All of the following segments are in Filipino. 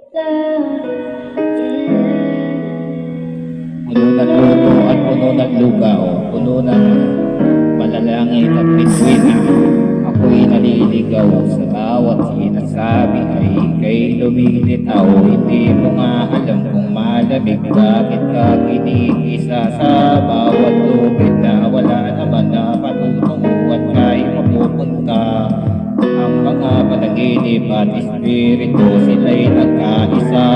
Puno ng luto at puno ng lugaw, puno ng malalangit at bituin na ako'y naliligaw sa bawat sinasabi ay ika'y lumilitaw. Hindi mo nga alam kung malamig, bakit ka kinikisa sa bawat lupit na wala naman na patutungo at tayo mapupunta. Ang mga panaginip at espiritu sila'y nagkaisa.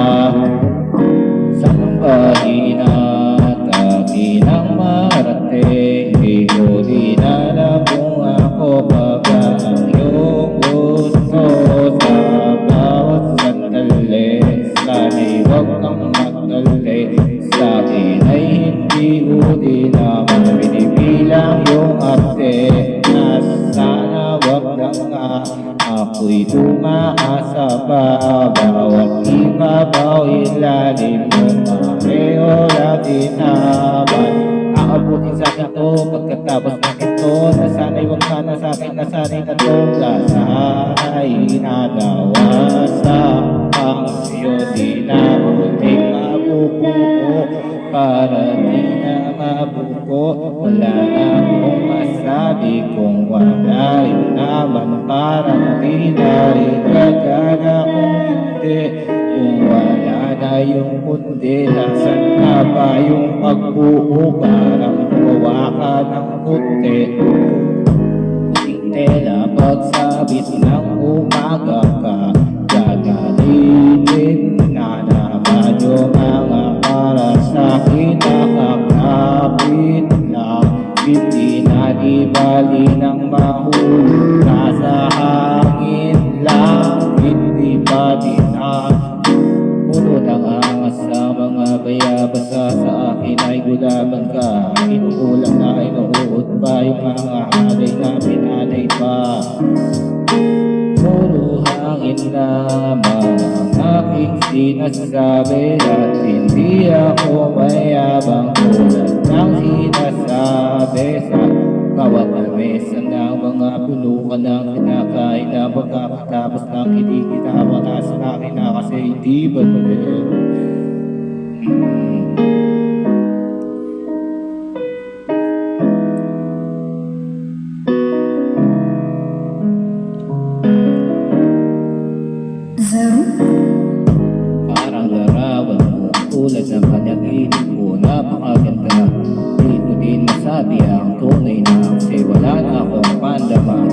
Sambahin at akin ang marating, di ko din alam kung ako pa ba ang iyong gusto. Sa bawat sandali, sana'y huwag kang magdali. Sa'kin ay hindi ko din naman binibilang yung ate. Na sana huwag lang nga ako'y tumaasa pa. Bawat ibabaw ilalim mo, pareho lagi naman. Aabutin sa akin to pagkatapos ng ito. Na sana'y huwag ka na sa'kin, na sana'y natungkasana'y nagawa sa ang iyo. Di na uling mabubuo para di na mabuko. Wala na akong masabi kung wala yun naman. Parang di na rin gagana kung hindi. Kung wala na yung kundi, nasan na ba yung pagbuo? Parang gawa ka ng kunti. Puting tela pagsabit ng umaga ka, gagalitin na naman yung mga para sa'kin nakakapit lang. Hindi na di bali ng mahulog ka sa hangin lang. Hindi pa din puno ng angas sa mga bayabasa. Sa akin ay gulaban ka, inuulam na inuud pa yung mga alay na pinalay pa. Puro hangin lamang ang aking sinasabi, at hindi ako mayabang tulad ng sinasabi. Sa bawat almesa ng mga puno ka ng kinakain na pagkakatapos ng hindi kita makasan akin na kasi hindi ba ulit. Parang larawan mo tulad ng panaginip ko, napakaganda. Di ko din masabi ang tunay na kasi wala na akong pandama.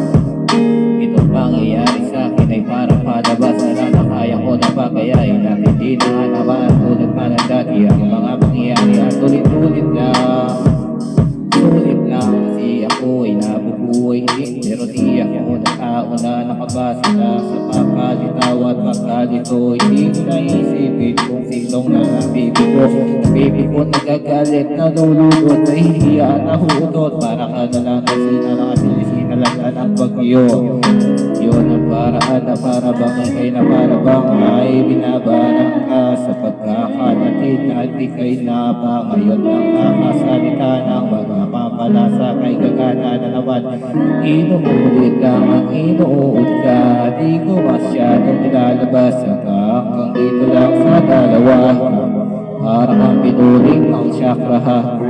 Itong pangyayari sa akin ay parang palabas na lang na kaya ko na pagayain. At hindi na nga naman tulad pa ng dati ang mga pangyayari at ulit-ulit lang. Sulit lang kasi ako ay nabubuhay din, pero di ako na tao na nakabasa na sa pakalitaw at pakalito. Hindi ko naisipin kung sinong nalabibi ko. Baby ko nagagalit, nalulunod, nahihiya, nahudot. Para ka na lang kasi sinalagyan ang bagyo. Yun ang paraan na para bang ikay na para bang ay binabarang ka sa pagkakalatid na di kay na ba. Ngayon lang kakasalita ng mga pampalasa kay gagana na naman. Inuulit lang ang inuud ka, di ko masyadong nilalabas. Saka hanggang dito lang sa dalawa, para kang pinuling ang chakraha.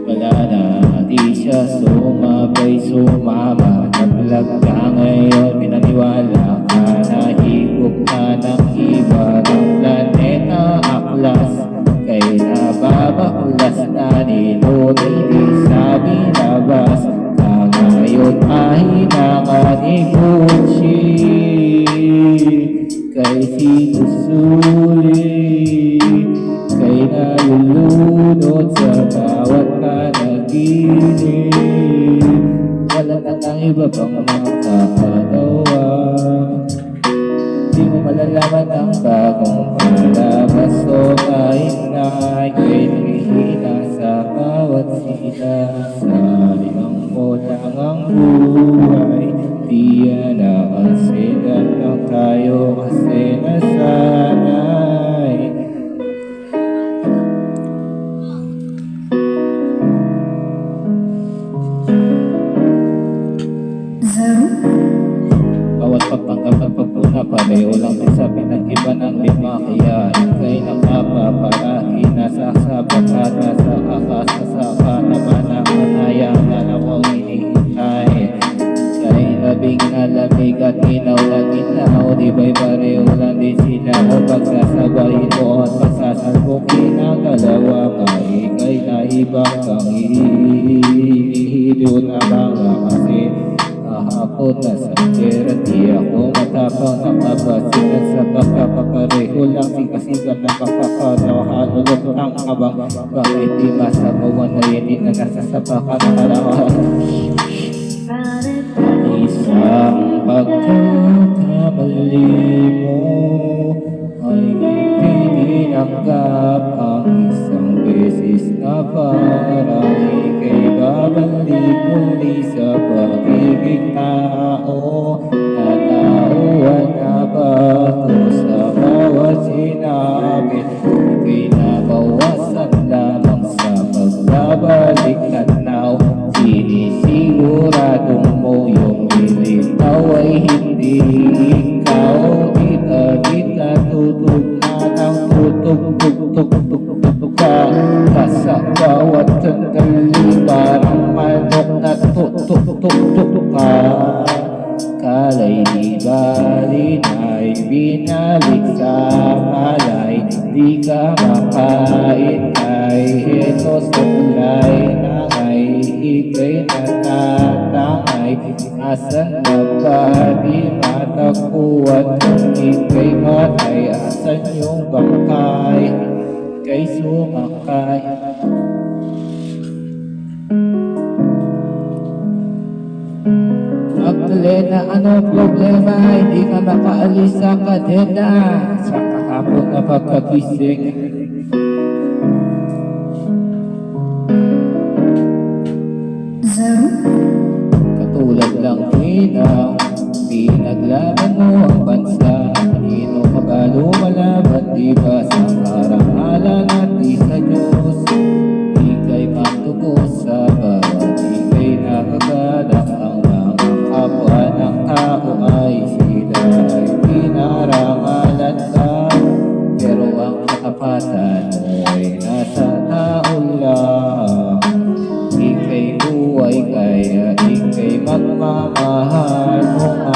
Wala na di siya sumabay sumama. Naglag ka ngayon, pinaniwala ka na higop ka ng iba ng planeta aklas. Kay nababaklas na nilunay di sabi labas. Sa ngayon ay nakanikunsi, kay sinusuli, kay nalulunod sa bawat panaginip. Wala na ng iba pang makakagawa. Di mo malalaman ang bagong palabas o kainay. Kay nangihina sa bawat sinasabi ang mo lang ang buhay. Di yan nakasilan lang tayo kasi nasanay. Bawat pagpanggap at pagpuna pareho lang din sa pinag-iba ng lima. Kaya ika'y nakapaparahi, nasa sapat at nasa akasasaka naman ang manayang dalawang hinihintay. Kay labing na lamig at inaw na ginaw, di ba'y pareho lang din sila o pagsasabay mo at pagsasalbukin ang dalawa. Kay ika'y naibang kang hihilo na mga kasi kahapon na sa kera di ako matapang nakabasigan sa pagkakapareho lang sigasigan na pagkakanahalulog ang abang. Bakit di masabawan na hindi na nasasapakan na kalawan? Isang pagkakamali mo ay ipinanggap ang isang beses na parang ika'y babalik muli sa pagiging tao. Natauhan na ba ito sa bawat sinabi? Ika'y nabawasan lamang sa pagbabalik tanaw. Sinisiguradong mo yung nilitaw ay hindi ikaw. Kita tutog na ng tutog ka sa bawat sandali, parang manok na tutok ka. Kalay di bali na'y binalik sa palay, di ka makain ay ito sa tulay na ay ika'y natatangay. Asan na ba di matakuan kung ika'y matay? Asan yung bangkay? Ika'y sumakay. Magdalena, anong problema? Hindi ka makaalis sa kadena. Sa kahapon na pagkagising, katulad lang ninang pinaglaban mo ang bansa. Kanino ka ba lumalaban? Di ba sa karangalan at di sa Diyos? Ika'y matubos sa bawat ika'y nakagalang. Ang mga kapwa ng tao ay sila ay pinarangalan ka, pero ang katapatan ay nasa tao lang. Ika'y buhay kaya ika'y magmamahal mo nga.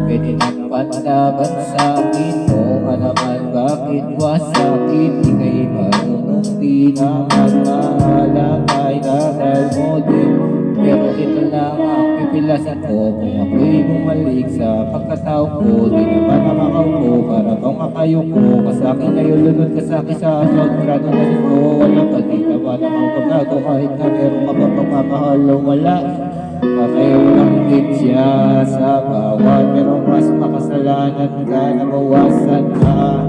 Pwede nang panlaban sa'kin mo nga naman, bakit wasakit? Ika'y marunong di na magmahal ay dadal mo din. Pero ito lang ang pipilasan ko, kung ako'y bumalik sa pagkatao ko. Di naman makakaupo para bang makayuko ka sa'kin ngayon, lunod ka sa'kin sa asod. Grado na nito, wala pa di naman ang pagbago. Kahit na meron ka pa pagmamahal o wala, pareho lang din siya sa bawat. Pero mas makasalanan ka, nabawasan ka.